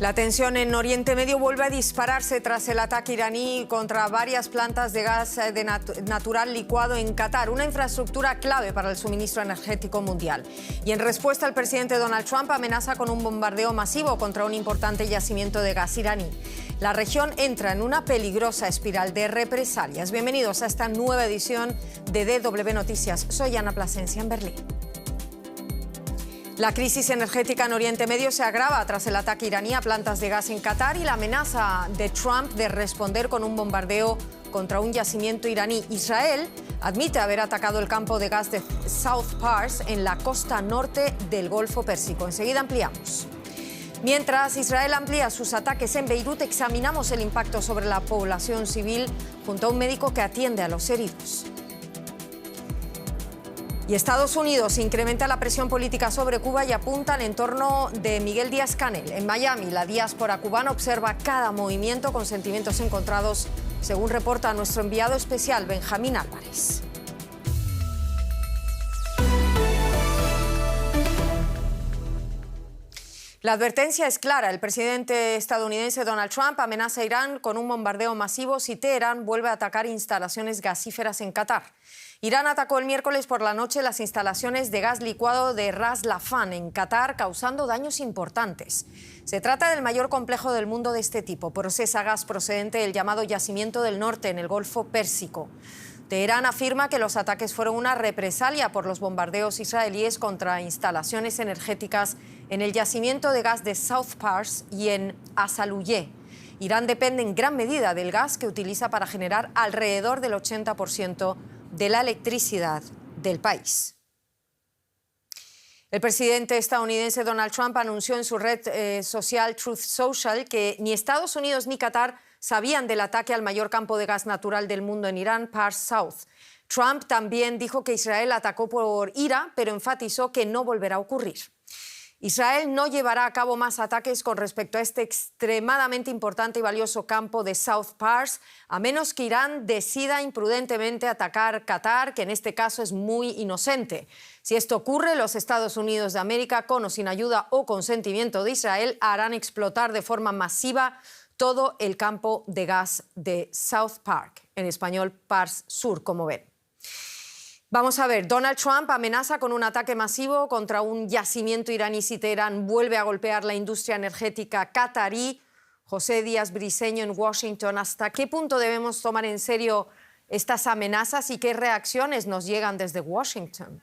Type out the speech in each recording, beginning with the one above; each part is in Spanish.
La tensión en Oriente Medio vuelve a dispararse tras el ataque iraní contra varias plantas de gas natural licuado en Qatar, una infraestructura clave para el suministro energético mundial. Y en respuesta, el presidente Donald Trump amenaza con un bombardeo masivo contra un importante yacimiento de gas iraní. La región entra en una peligrosa espiral de represalias. Bienvenidos a esta nueva edición de DW Noticias. Soy Ana Plasencia en Berlín. La crisis energética en Oriente Medio se agrava tras el ataque iraní a plantas de gas en Qatar y la amenaza de Trump de responder con un bombardeo contra un yacimiento iraní. Israel admite haber atacado el campo de gas de South Pars en la costa norte del Golfo Pérsico. Enseguida ampliamos. Mientras Israel amplía sus ataques en Beirut, examinamos el impacto sobre la población civil junto a un médico que atiende a los heridos. Y Estados Unidos incrementa la presión política sobre Cuba y apunta al entorno de Miguel Díaz-Canel. En Miami, la diáspora cubana observa cada movimiento con sentimientos encontrados, según reporta nuestro enviado especial Benjamín Álvarez. La advertencia es clara. El presidente estadounidense Donald Trump amenaza a Irán con un bombardeo masivo si Teherán vuelve a atacar instalaciones gasíferas en Qatar. Irán atacó el miércoles por la noche las instalaciones de gas licuado de Ras Laffan en Qatar, causando daños importantes. Se trata del mayor complejo del mundo de este tipo. Procesa gas procedente del llamado Yacimiento del Norte en el Golfo Pérsico. Teherán afirma que los ataques fueron una represalia por los bombardeos israelíes contra instalaciones energéticas en el yacimiento de gas de South Pars y en Asaluye. Irán depende en gran medida del gas que utiliza para generar alrededor del 80% de la electricidad del país. El presidente estadounidense Donald Trump anunció en su red social Truth Social que ni Estados Unidos ni Qatar sabían del ataque al mayor campo de gas natural del mundo en Irán, Pars South. Trump también dijo que Israel atacó por ira, pero enfatizó que no volverá a ocurrir. Israel no llevará a cabo más ataques con respecto a este extremadamente importante y valioso campo de South Pars, a menos que Irán decida imprudentemente atacar Qatar, que en este caso es muy inocente. Si esto ocurre, los Estados Unidos de América, con o sin ayuda o consentimiento de Israel, harán explotar de forma masiva todo el campo de gas de South Park, en español Pars Sur, como ven. Vamos a ver, Donald Trump amenaza con un ataque masivo contra un yacimiento iraní si Teherán vuelve a golpear la industria energética qatarí. José Díaz Briceño en Washington, ¿hasta qué punto debemos tomar en serio estas amenazas y qué reacciones nos llegan desde Washington?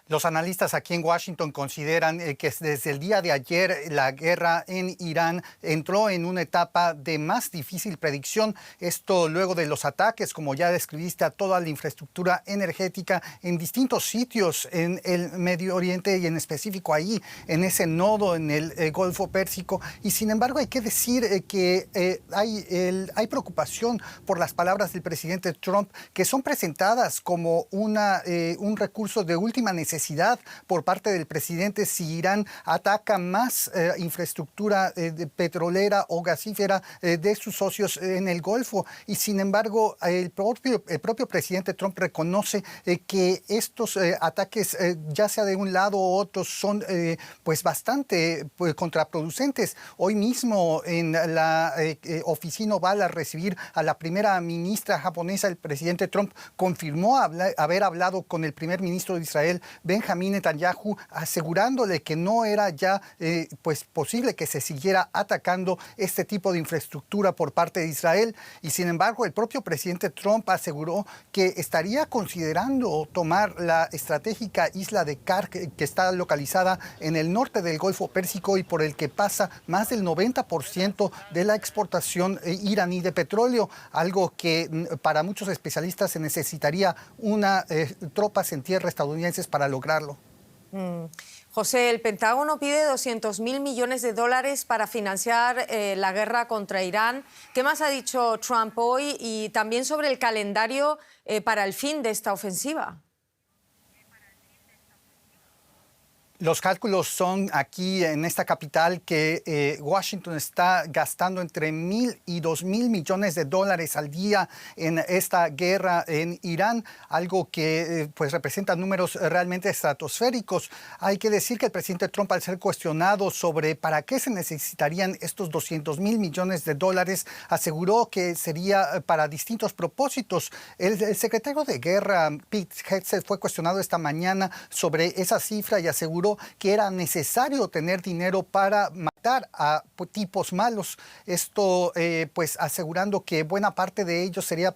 Los analistas aquí en Washington consideran que desde el día de ayer la guerra en Irán entró en una etapa de más difícil predicción. Esto luego de los ataques, como ya describiste, a toda la infraestructura energética en distintos sitios en el Medio Oriente y en específico ahí, en ese nodo en el Golfo Pérsico. Y sin embargo hay que decir que hay preocupación por las palabras del presidente Trump, que son presentadas como un recurso de última necesidad por parte del presidente si Irán ataca más infraestructura petrolera o gasífera de sus socios en el Golfo. Y sin embargo, el propio presidente Trump reconoce que estos ataques, ya sea de un lado u otro, son pues bastante contraproducentes. Hoy mismo en la oficina oval, a recibir a la primera ministra japonesa, el presidente Trump confirmó haber hablado con el primer ministro de Israel, Benjamín Netanyahu, asegurándole que no era ya pues posible que se siguiera atacando este tipo de infraestructura por parte de Israel. Y sin embargo, el propio presidente Trump aseguró que estaría considerando tomar la estratégica isla de Kar, que está localizada en el norte del Golfo Pérsico y por el que pasa más del 90% de la exportación iraní de petróleo, algo que para muchos especialistas se necesitaría tropas en tierra estadounidenses para lograrlo. José, el Pentágono pide 200.000 millones de dólares para financiar la guerra contra Irán. ¿Qué más ha dicho Trump hoy? Y también sobre el calendario para el fin de esta ofensiva. Los cálculos son aquí en esta capital que Washington está gastando entre 1.000 y 2.000 millones de dólares al día en esta guerra en Irán, algo que pues representa números realmente estratosféricos. Hay que decir que el presidente Trump, al ser cuestionado sobre para qué se necesitarían estos 200.000 millones de dólares, aseguró que sería para distintos propósitos. El secretario de Guerra, Pete Hegseth, fue cuestionado esta mañana sobre esa cifra y aseguró que era necesario tener dinero para matar a tipos malos. Esto pues asegurando que buena parte de ello sería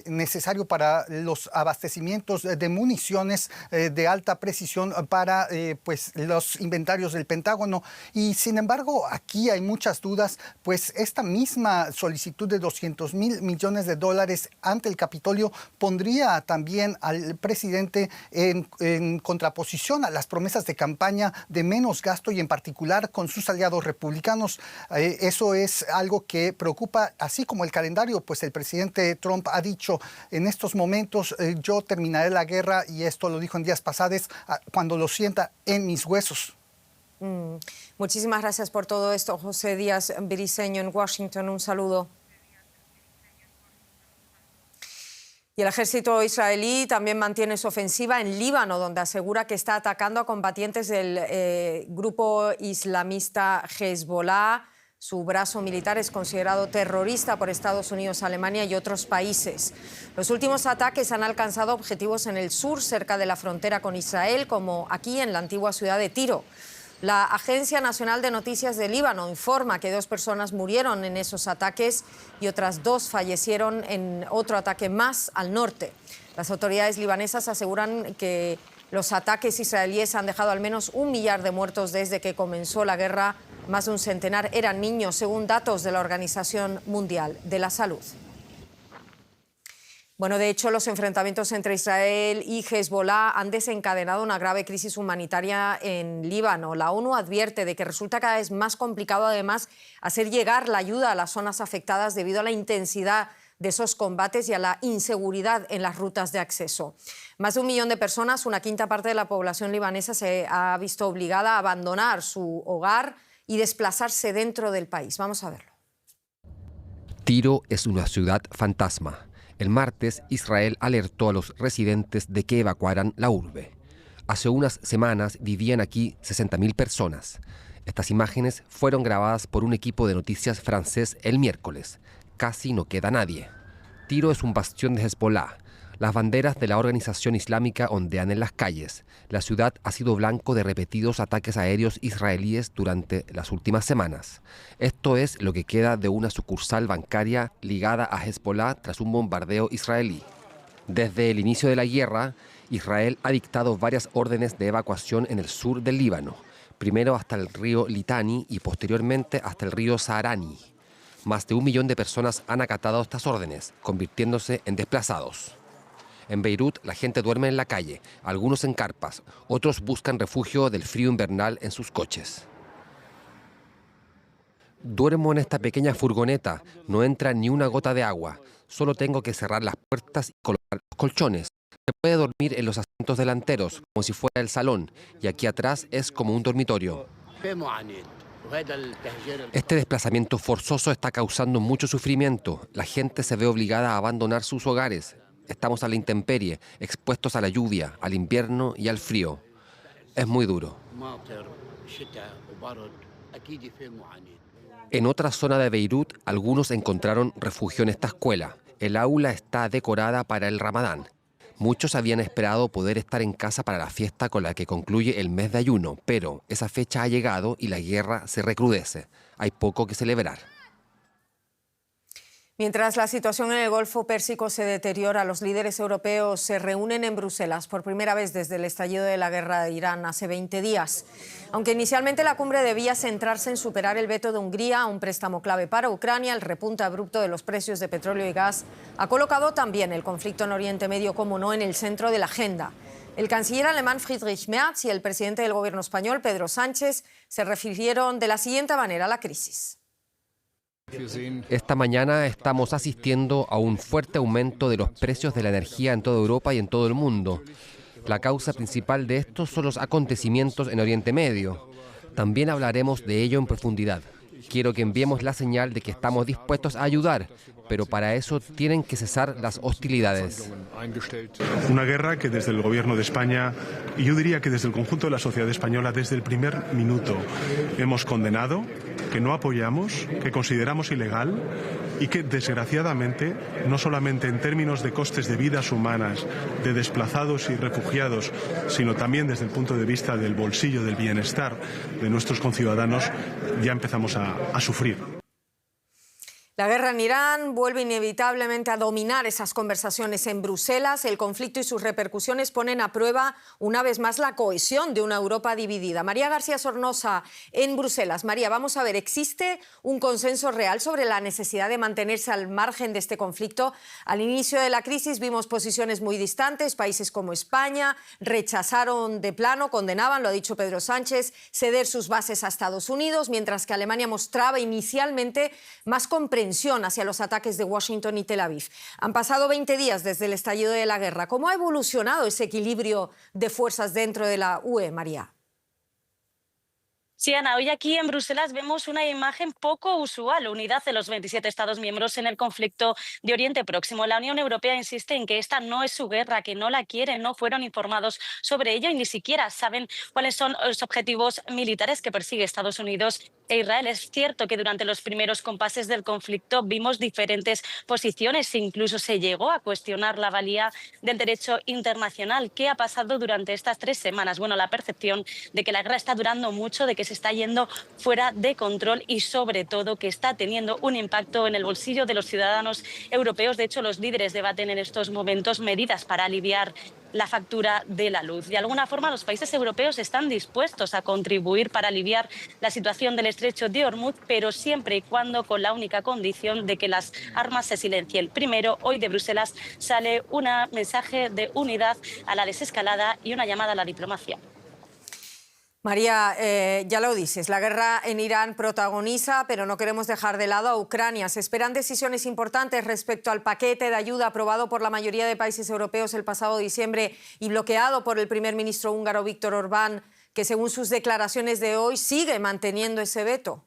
necesario para los abastecimientos de municiones de alta precisión para pues los inventarios del Pentágono. Y sin embargo, aquí hay muchas dudas, pues esta misma solicitud de 200.000 millones de dólares ante el Capitolio pondría también al presidente en contraposición a las promesas de campaña de menos gasto y en particular con sus aliados republicanos. Eso es algo que preocupa, así como el calendario, pues el presidente Trump ha dicho en estos momentos yo terminaré la guerra, y esto lo dijo en días pasados, cuando lo sienta en mis huesos. Muchísimas gracias por todo esto, José Díaz Briceño en Washington. Un saludo. Y el ejército israelí también mantiene su ofensiva en Líbano, donde asegura que está atacando a combatientes del grupo islamista Hezbollah. Su brazo militar es considerado terrorista por Estados Unidos, Alemania y otros países. Los últimos ataques han alcanzado objetivos en el sur, cerca de la frontera con Israel, como aquí en la antigua ciudad de Tiro. La Agencia Nacional de Noticias de Líbano informa que 2 personas murieron en esos ataques y otras 2 fallecieron en otro ataque más al norte. Las autoridades libanesas aseguran que los ataques israelíes han dejado al menos 1 millar de muertos desde que comenzó la guerra. Más de un centenar eran niños, según datos de la Organización Mundial de la Salud. Bueno, de hecho, los enfrentamientos entre Israel y Hezbollah han desencadenado una grave crisis humanitaria en Líbano. La ONU advierte de que resulta cada vez más complicado, además, hacer llegar la ayuda a las zonas afectadas debido a la intensidad de esos combates y a la inseguridad en las rutas de acceso. Más de 1 millón de personas, una quinta parte de la población libanesa, se ha visto obligada a abandonar su hogar y desplazarse dentro del país. Vamos a verlo. Tiro es una ciudad fantasma. El martes, Israel alertó a los residentes de que evacuaran la urbe. Hace unas semanas vivían aquí 60.000 personas. Estas imágenes fueron grabadas por un equipo de noticias francés el miércoles. Casi no queda nadie. Tiro es un bastión de Hezbollah. Las banderas de la organización islámica ondean en las calles. La ciudad ha sido blanco de repetidos ataques aéreos israelíes durante las últimas semanas. Esto es lo que queda de una sucursal bancaria ligada a Hezbollah tras un bombardeo israelí. Desde el inicio de la guerra, Israel ha dictado varias órdenes de evacuación en el sur del Líbano, primero hasta el río Litani y posteriormente hasta el río Saharani. Más de 1 millón de personas han acatado estas órdenes, convirtiéndose en desplazados. En Beirut, la gente duerme en la calle, algunos en carpas, otros buscan refugio del frío invernal en sus coches. Duermo en esta pequeña furgoneta, no entra ni una gota de agua, solo tengo que cerrar las puertas y colocar los colchones. Se puede dormir en los asientos delanteros, como si fuera el salón, y aquí atrás es como un dormitorio. Este desplazamiento forzoso está causando mucho sufrimiento. La gente se ve obligada a abandonar sus hogares. Estamos a la intemperie, expuestos a la lluvia, al invierno y al frío. Es muy duro. En otra zona de Beirut, algunos encontraron refugio en esta escuela. El aula está decorada para el Ramadán. Muchos habían esperado poder estar en casa para la fiesta con la que concluye el mes de ayuno, pero esa fecha ha llegado y la guerra se recrudece. Hay poco que celebrar. Mientras la situación en el Golfo Pérsico se deteriora, los líderes europeos se reúnen en Bruselas por primera vez desde el estallido de la guerra de Irán hace 20 días. Aunque inicialmente la cumbre debía centrarse en superar el veto de Hungría a un préstamo clave para Ucrania, el repunte abrupto de los precios de petróleo y gas ha colocado también el conflicto en Oriente Medio, como no, en el centro de la agenda. El canciller alemán Friedrich Merz y el presidente del gobierno español, Pedro Sánchez, se refirieron de la siguiente manera a la crisis. Esta mañana estamos asistiendo a un fuerte aumento de los precios de la energía en toda Europa y en todo el mundo. La causa principal de esto son los acontecimientos en Oriente Medio. También hablaremos de ello en profundidad. Quiero que enviemos la señal de que estamos dispuestos a ayudar, pero para eso tienen que cesar las hostilidades. Una guerra que desde el Gobierno de España, y yo diría que desde el conjunto de la sociedad española, desde el primer minuto hemos condenado, que no apoyamos, que consideramos ilegal y que desgraciadamente, no solamente en términos de costes de vidas humanas, de desplazados y refugiados, sino también desde el punto de vista del bolsillo, del bienestar de nuestros conciudadanos, ya empezamos a sufrir. La guerra en Irán vuelve inevitablemente a dominar esas conversaciones en Bruselas. El conflicto y sus repercusiones ponen a prueba una vez más la cohesión de una Europa dividida. María García Sornosa en Bruselas. María, vamos a ver, ¿existe un consenso real sobre la necesidad de mantenerse al margen de este conflicto? Al inicio de la crisis vimos posiciones muy distantes. Países como España rechazaron de plano, condenaban, lo ha dicho Pedro Sánchez, ceder sus bases a Estados Unidos, mientras que Alemania mostraba inicialmente más comprensión hacia los ataques de Washington y Tel Aviv. Han pasado 20 días desde el estallido de la guerra. ¿Cómo ha evolucionado ese equilibrio de fuerzas dentro de la UE, María? Sí, Ana, hoy aquí en Bruselas vemos una imagen poco usual, unidad de los 27 Estados miembros en el conflicto de Oriente Próximo. La Unión Europea insiste en que esta no es su guerra, que no la quieren, no fueron informados sobre ello y ni siquiera saben cuáles son los objetivos militares que persigue Estados Unidos e Israel. Es cierto que durante los primeros compases del conflicto vimos diferentes posiciones e incluso se llegó a cuestionar la valía del derecho internacional. ¿Qué ha pasado durante estas 3 semanas? Bueno, la percepción de que la guerra está durando mucho, de que se está yendo fuera de control y sobre todo que está teniendo un impacto en el bolsillo de los ciudadanos europeos. De hecho, los líderes debaten en estos momentos medidas para aliviar la factura de la luz. De alguna forma, los países europeos están dispuestos a contribuir para aliviar la situación del estrecho de Hormuz, pero siempre y cuando con la única condición de que las armas se silencien. Primero, hoy de Bruselas sale un mensaje de unidad a la desescalada y una llamada a la diplomacia. María, ya lo dices, la guerra en Irán protagoniza, pero no queremos dejar de lado a Ucrania. Se esperan decisiones importantes respecto al paquete de ayuda aprobado por la mayoría de países europeos el pasado diciembre y bloqueado por el primer ministro húngaro Viktor Orbán, que según sus declaraciones de hoy sigue manteniendo ese veto.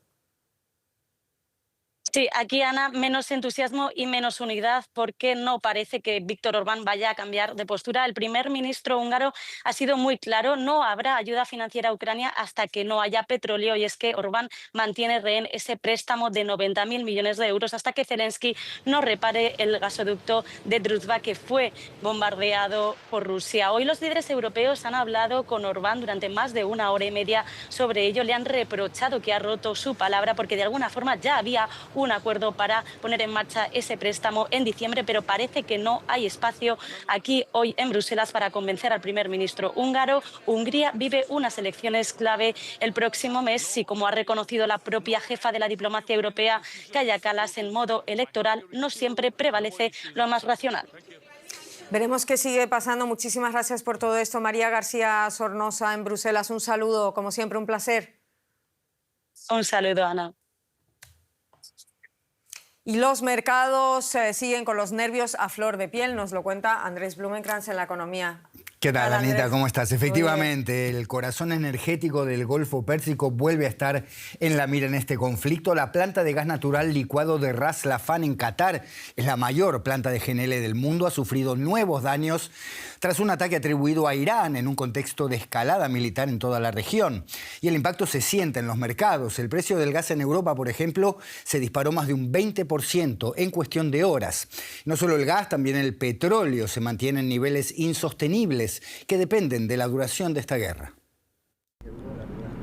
Sí, aquí, Ana, menos entusiasmo y menos unidad porque no parece que Viktor Orbán vaya a cambiar de postura. El primer ministro húngaro ha sido muy claro, no habrá ayuda financiera a Ucrania hasta que no haya petróleo, y es que Orbán mantiene rehén ese préstamo de 90.000 millones de euros hasta que Zelensky no repare el gasoducto de Druzhba que fue bombardeado por Rusia. Hoy los líderes europeos han hablado con Orbán durante más de 1 hora y media sobre ello. Le han reprochado que ha roto su palabra porque de alguna forma ya había un acuerdo para poner en marcha ese préstamo en diciembre, pero parece que no hay espacio aquí hoy en Bruselas para convencer al primer ministro húngaro. Hungría vive unas elecciones clave el próximo mes y, como ha reconocido la propia jefa de la diplomacia europea, Kaja Kallas, en modo electoral no siempre prevalece lo más racional. Veremos qué sigue pasando. Muchísimas gracias por todo esto. María García Sornosa en Bruselas. Un saludo, como siempre, un placer. Un saludo, Ana. Y los mercados siguen con los nervios a flor de piel, nos lo cuenta Andrés Blumenkrantz en La Economía. ¿Qué tal, Hola, Anita? Andrés. ¿Cómo estás? Efectivamente, el corazón energético del Golfo Pérsico vuelve a estar en la mira en este conflicto. La planta de gas natural licuado de Ras Laffan en Qatar es la mayor planta de GNL del mundo. Ha sufrido nuevos daños tras un ataque atribuido a Irán en un contexto de escalada militar en toda la región. Y el impacto se siente en los mercados. El precio del gas en Europa, por ejemplo, se disparó más de un 20% en cuestión de horas. No solo el gas, también el petróleo se mantiene en niveles insostenibles que dependen de la duración de esta guerra.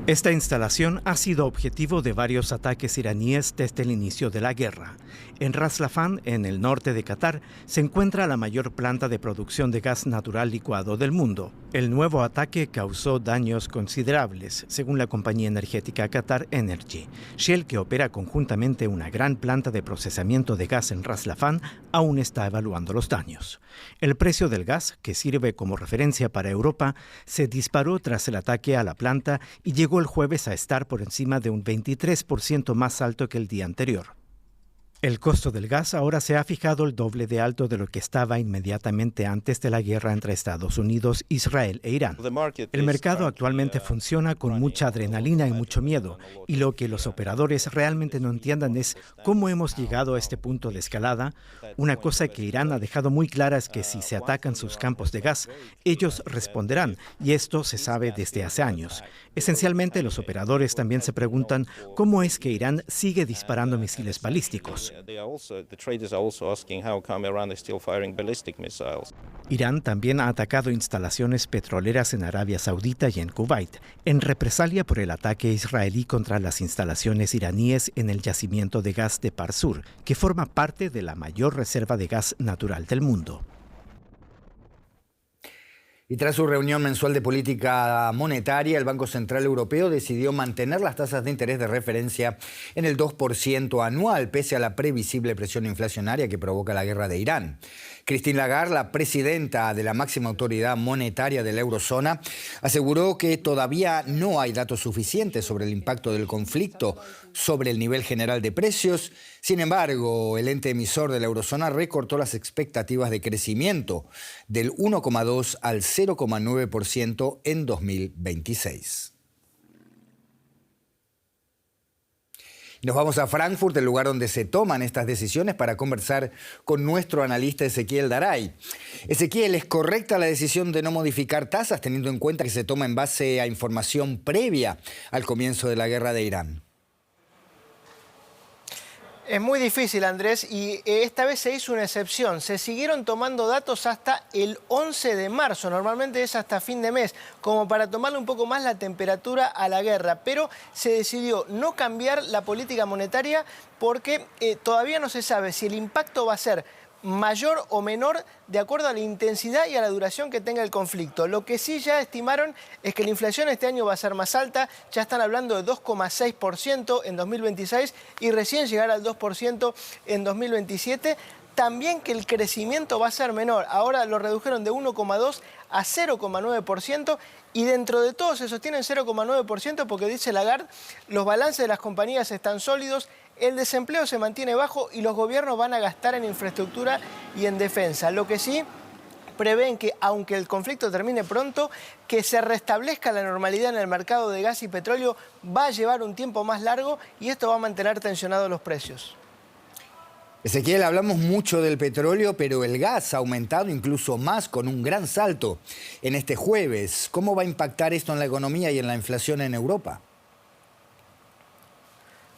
Esta instalación ha sido objetivo de varios ataques iraníes desde el inicio de la guerra. En Ras Laffan, en el norte de Qatar, se encuentra la mayor planta de producción de gas natural licuado del mundo. El nuevo ataque causó daños considerables, según la compañía energética Qatar Energy. Shell, que opera conjuntamente una gran planta de procesamiento de gas en Ras Laffan, aún está evaluando los daños. El precio del gas, que sirve como referencia para Europa, se disparó tras el ataque a la planta y llegó el jueves a estar por encima de un 23% más alto que el día anterior. El costo del gas ahora se ha fijado el doble de alto de lo que estaba inmediatamente antes de la guerra entre Estados Unidos, Israel e Irán. El mercado actualmente funciona con mucha adrenalina y mucho miedo, y lo que los operadores realmente no entiendan es cómo hemos llegado a este punto de escalada. Una cosa que Irán ha dejado muy clara es que si se atacan sus campos de gas, ellos responderán, y esto se sabe desde hace años. Esencialmente, los operadores también se preguntan cómo es que Irán sigue disparando misiles balísticos. Irán también ha atacado instalaciones petroleras en Arabia Saudita y en Kuwait, en represalia por el ataque israelí contra las instalaciones iraníes en el yacimiento de gas de Parsur, que forma parte de la mayor reserva de gas natural del mundo. Y tras su reunión mensual de política monetaria, el Banco Central Europeo decidió mantener las tasas de interés de referencia en el 2% anual, pese a la previsible presión inflacionaria que provoca la guerra de Irán. Christine Lagarde, la presidenta de la máxima autoridad monetaria de la eurozona, aseguró que todavía no hay datos suficientes sobre el impacto del conflicto sobre el nivel general de precios. Sin embargo, el ente emisor de la eurozona recortó las expectativas de crecimiento del 1,2 al 0,9% en 2026. Nos vamos a Frankfurt, el lugar donde se toman estas decisiones, para conversar con nuestro analista Ezequiel Daray. Ezequiel, ¿es correcta la decisión de no modificar tasas, teniendo en cuenta que se toma en base a información previa al comienzo de la guerra de Irán? Es muy difícil, Andrés, y esta vez se hizo una excepción. Se siguieron tomando datos hasta el 11 de marzo, normalmente es hasta fin de mes, como para tomarle un poco más la temperatura a la guerra. Pero se decidió no cambiar la política monetaria porque todavía no se sabe si el impacto va a ser mayor o menor de acuerdo a la intensidad y a la duración que tenga el conflicto. Lo que sí ya estimaron es que la inflación este año va a ser más alta, ya están hablando de 2,6% en 2026 y recién llegar al 2% en 2027. También que el crecimiento va a ser menor, ahora lo redujeron de 1,2 a 0,9%. Y dentro de todo se sostienen 0,9% porque, dice Lagarde, los balances de las compañías están sólidos, el desempleo se mantiene bajo y los gobiernos van a gastar en infraestructura y en defensa. Lo que sí prevén que, aunque el conflicto termine pronto, que se restablezca la normalidad en el mercado de gas y petróleo va a llevar un tiempo más largo y esto va a mantener tensionados los precios. Ezequiel, hablamos mucho del petróleo, pero el gas ha aumentado incluso más, con un gran salto en este jueves. ¿Cómo va a impactar esto en la economía y en la inflación en Europa?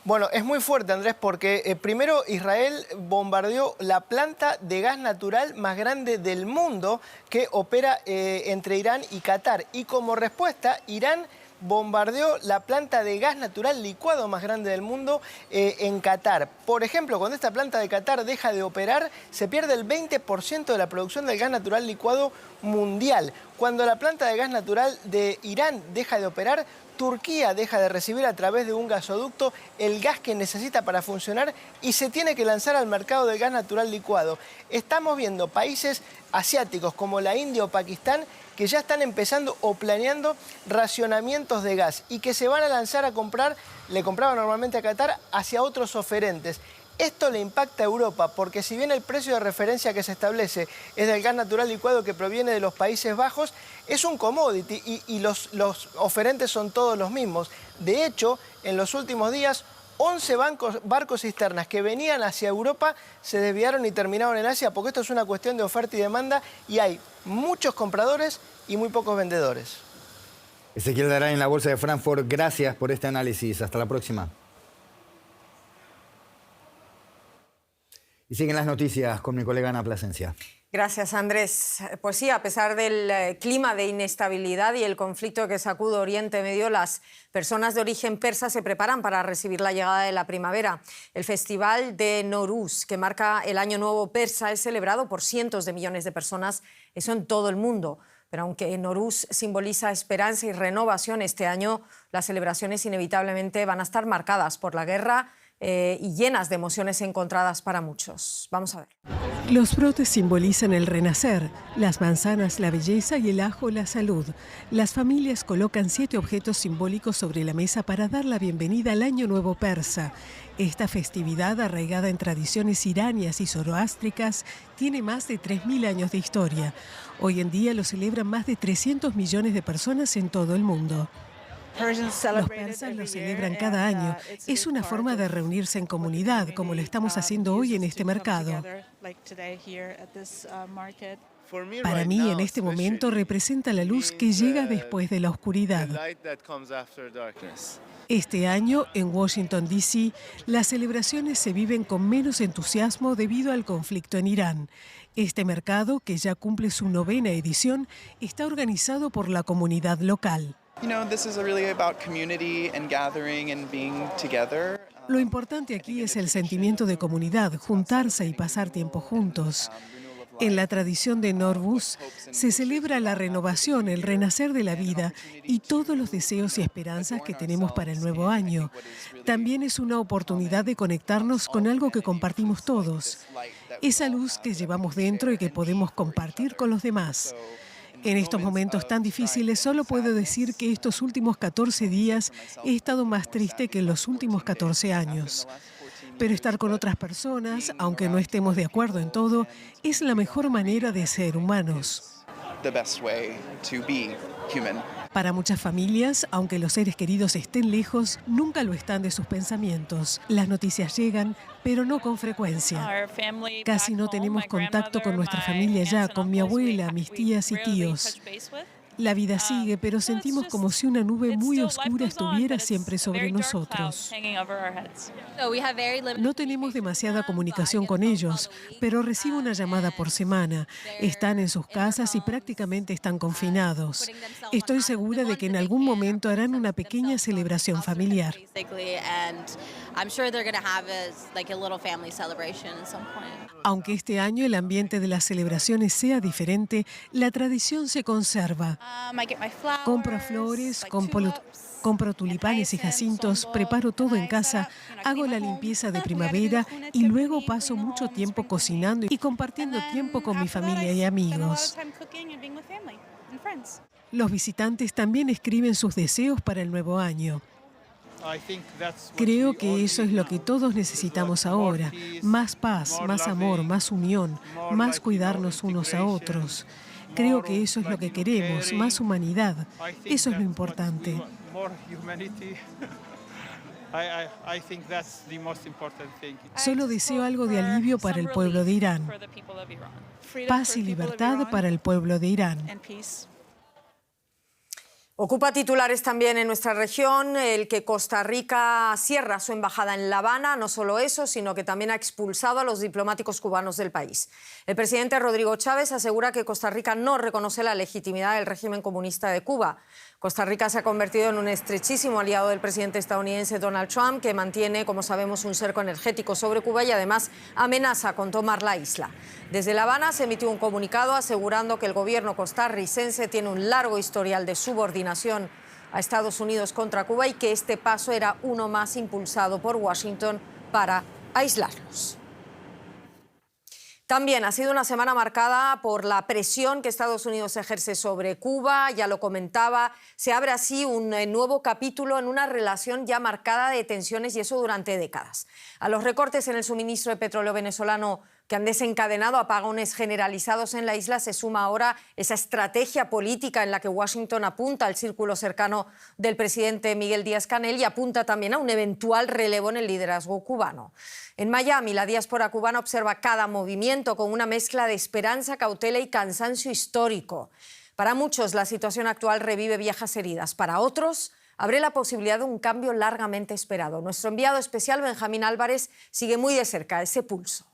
Bueno, es muy fuerte, Andrés, porque primero Israel bombardeó la planta de gas natural más grande del mundo que opera entre Irán y Qatar. Y como respuesta, Irán bombardeó la planta de gas natural licuado más grande del mundo en Qatar. Por ejemplo, cuando esta planta de Qatar deja de operar, se pierde el 20% de la producción del gas natural licuado mundial. Cuando la planta de gas natural de Irán deja de operar, Turquía deja de recibir a través de un gasoducto el gas que necesita para funcionar y se tiene que lanzar al mercado del gas natural licuado. Estamos viendo países asiáticos como la India o Pakistán que ya están empezando o planeando racionamientos de gas y que se van a lanzar a comprar, le compraban normalmente a Qatar, hacia otros oferentes. Esto le impacta a Europa porque, si bien el precio de referencia que se establece es del gas natural licuado que proviene de los Países Bajos, es un commodity y los oferentes son todos los mismos. De hecho, en los últimos días, 11 barcos cisternas que venían hacia Europa se desviaron y terminaron en Asia, porque esto es una cuestión de oferta y demanda y hay muchos compradores y muy pocos vendedores. Ezequiel Daray en la Bolsa de Frankfurt, gracias por este análisis. Hasta la próxima. Y siguen las noticias con mi colega Ana Plasencia. Gracias, Andrés. Pues sí, a pesar del clima de inestabilidad y el conflicto que sacude Oriente Medio, las personas de origen persa se preparan para recibir la llegada de la primavera. El festival de Nowruz, que marca el Año Nuevo persa, es celebrado por cientos de millones de personas, eso en todo el mundo. Pero aunque Nowruz simboliza esperanza y renovación, este año las celebraciones inevitablemente van a estar marcadas por la guerra y llenas de emociones encontradas para muchos. Vamos a ver. Los brotes simbolizan el renacer, las manzanas la belleza y el ajo la salud. Las familias colocan 7 objetos simbólicos sobre la mesa para dar la bienvenida al Año Nuevo Persa. Esta festividad, arraigada en tradiciones iranias y zoroástricas, tiene más de 3.000 años de historia. Hoy en día lo celebran más de 300 millones de personas en todo el mundo. Los persas lo celebran cada año. Es una forma de reunirse en comunidad, como lo estamos haciendo hoy en este mercado. Para mí, en este momento, representa la luz que llega después de la oscuridad. Este año, en Washington, D.C., las celebraciones se viven con menos entusiasmo debido al conflicto en Irán. Este mercado, que ya cumple su 9ª edición, está organizado por la comunidad local. Lo importante aquí es el sentimiento de comunidad, juntarse y pasar tiempo juntos. En la tradición de Nowruz se celebra la renovación, el renacer de la vida y todos los deseos y esperanzas que tenemos para el nuevo año. También es una oportunidad de conectarnos con algo que compartimos todos, esa luz que llevamos dentro y que podemos compartir con los demás. En estos momentos tan difíciles, solo puedo decir que estos últimos 14 días he estado más triste que en los últimos 14 años. Pero estar con otras personas, aunque no estemos de acuerdo en todo, es la mejor manera de ser humanos. Para muchas familias, aunque los seres queridos estén lejos, nunca lo están de sus pensamientos. Las noticias llegan, pero no con frecuencia. Casi no tenemos contacto con nuestra familia ya, con mi abuela, mis tías y tíos. La vida sigue, pero sentimos como si una nube muy oscura estuviera siempre sobre nosotros. No tenemos demasiada comunicación con ellos, pero recibo una llamada por semana. Están en sus casas y prácticamente están confinados. Estoy segura de que en algún momento harán una pequeña celebración familiar. Aunque este año el ambiente de las celebraciones sea diferente, la tradición se conserva. Compro flores, compro tulipanes y jacintos, preparo todo en casa, hago la limpieza de primavera y luego paso mucho tiempo cocinando y compartiendo tiempo con mi familia y amigos. Los visitantes también escriben sus deseos para el nuevo año. Creo que eso es lo que todos necesitamos ahora. Más paz, más amor, más unión, más cuidarnos unos a otros. Creo que eso es lo que queremos, más humanidad. Eso es lo importante. Solo deseo algo de alivio para el pueblo de Irán. Paz y libertad para el pueblo de Irán. Ocupa titulares también en nuestra región el que Costa Rica cierra su embajada en La Habana. No solo eso, sino que también ha expulsado a los diplomáticos cubanos del país. El presidente Rodrigo Chávez asegura que Costa Rica no reconoce la legitimidad del régimen comunista de Cuba. Costa Rica se ha convertido en un estrechísimo aliado del presidente estadounidense Donald Trump, que mantiene, como sabemos, un cerco energético sobre Cuba y además amenaza con tomar la isla. Desde La Habana se emitió un comunicado asegurando que el gobierno costarricense tiene un largo historial de subordinación a Estados Unidos contra Cuba y que este paso era uno más impulsado por Washington para aislarlos. También ha sido una semana marcada por la presión que Estados Unidos ejerce sobre Cuba, ya lo comentaba, se abre así un nuevo capítulo en una relación ya marcada de tensiones y eso durante décadas. A los recortes en el suministro de petróleo venezolano que han desencadenado apagones generalizados en la isla se suma ahora esa estrategia política en la que Washington apunta al círculo cercano del presidente Miguel Díaz-Canel y apunta también a un eventual relevo en el liderazgo cubano. En Miami, la diáspora cubana observa cada movimiento con una mezcla de esperanza, cautela y cansancio histórico. Para muchos, la situación actual revive viejas heridas. Para otros, abre la posibilidad de un cambio largamente esperado. Nuestro enviado especial, Benjamín Álvarez, sigue muy de cerca ese pulso.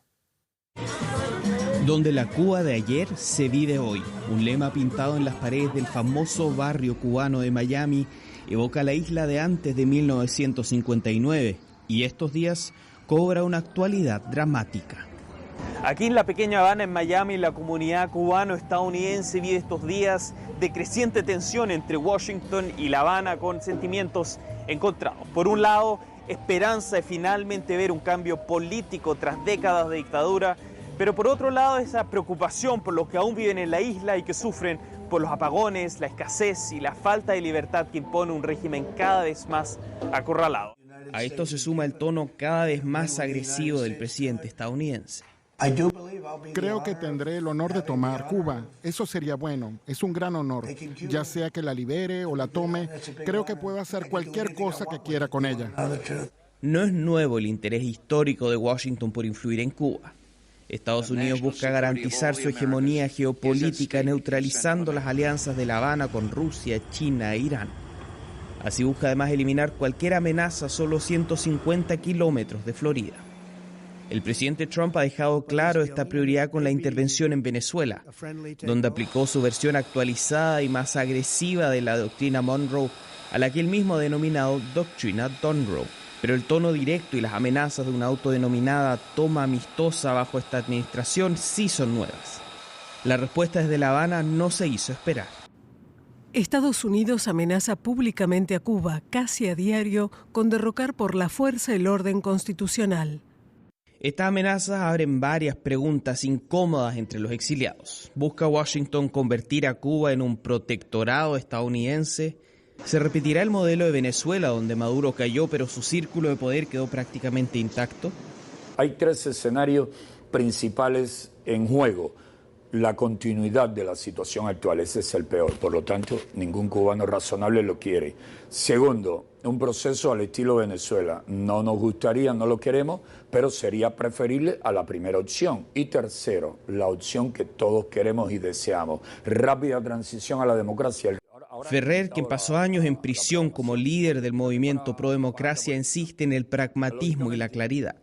Donde la Cuba de ayer se vive hoy. Un lema pintado en las paredes del famoso barrio cubano de Miami evoca la isla de antes de 1959 y estos días cobra una actualidad dramática. Aquí en la pequeña Habana, en Miami, la comunidad cubano-estadounidense vive estos días de creciente tensión entre Washington y La Habana con sentimientos encontrados. Por un lado, esperanza de finalmente ver un cambio político tras décadas de dictadura, Pero por otro lado, esa preocupación por los que aún viven en la isla y que sufren por los apagones, la escasez y la falta de libertad que impone un régimen cada vez más acorralado. A esto se suma el tono cada vez más agresivo del presidente estadounidense. Creo que tendré el honor de tomar Cuba. Eso sería bueno. Es un gran honor. Ya sea que la libere o la tome, creo que puedo hacer cualquier cosa que quiera con ella. No es nuevo el interés histórico de Washington por influir en Cuba. Estados Unidos busca garantizar su hegemonía geopolítica neutralizando las alianzas de La Habana con Rusia, China e Irán. Así busca además eliminar cualquier amenaza a solo 150 kilómetros de Florida. El presidente Trump ha dejado claro esta prioridad con la intervención en Venezuela, donde aplicó su versión actualizada y más agresiva de la doctrina Monroe, a la que él mismo ha denominado Doctrina Monroe. Pero el tono directo y las amenazas de una autodenominada toma amistosa bajo esta administración sí son nuevas. La respuesta desde La Habana no se hizo esperar. Estados Unidos amenaza públicamente a Cuba, casi a diario, con derrocar por la fuerza el orden constitucional. Estas amenazas abren varias preguntas incómodas entre los exiliados. ¿Busca Washington convertir a Cuba en un protectorado estadounidense? ¿Se repetirá el modelo de Venezuela, donde Maduro cayó, pero su círculo de poder quedó prácticamente intacto? Hay tres escenarios principales en juego. La continuidad de la situación actual, ese es el peor, por lo tanto, ningún cubano razonable lo quiere. Segundo, un proceso al estilo Venezuela. No nos gustaría, no lo queremos, pero sería preferible a la primera opción. Y tercero, la opción que todos queremos y deseamos, rápida transición a la democracia. Ferrer, quien pasó años en prisión como líder del movimiento pro democracia, insiste en el pragmatismo y la claridad.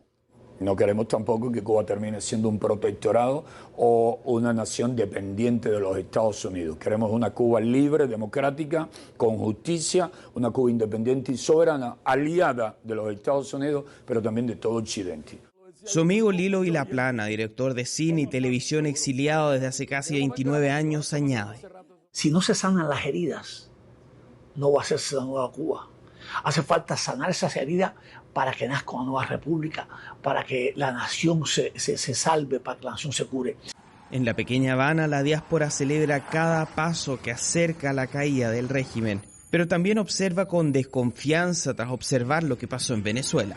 No queremos tampoco que Cuba termine siendo un protectorado o una nación dependiente de los Estados Unidos. Queremos una Cuba libre, democrática, con justicia, una Cuba independiente y soberana, aliada de los Estados Unidos, pero también de todo Occidente. Su amigo Lilo Vilaplana, director de cine y televisión exiliado desde hace casi 29 años, añade: si no se sanan las heridas, no va a hacerse la nueva Cuba. Hace falta sanar esas heridas para que nazca una nueva república, para que la nación se salve, para que la nación se cure. En la pequeña Habana, la diáspora celebra cada paso que acerca a la caída del régimen, pero también observa con desconfianza tras observar lo que pasó en Venezuela.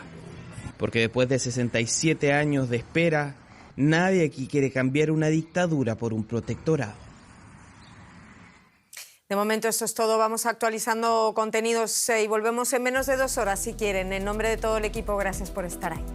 Porque después de 67 años de espera, nadie aquí quiere cambiar una dictadura por un protectorado. De momento esto es todo, vamos actualizando contenidos y volvemos en menos de 2 horas si quieren. En nombre de todo el equipo, gracias por estar ahí.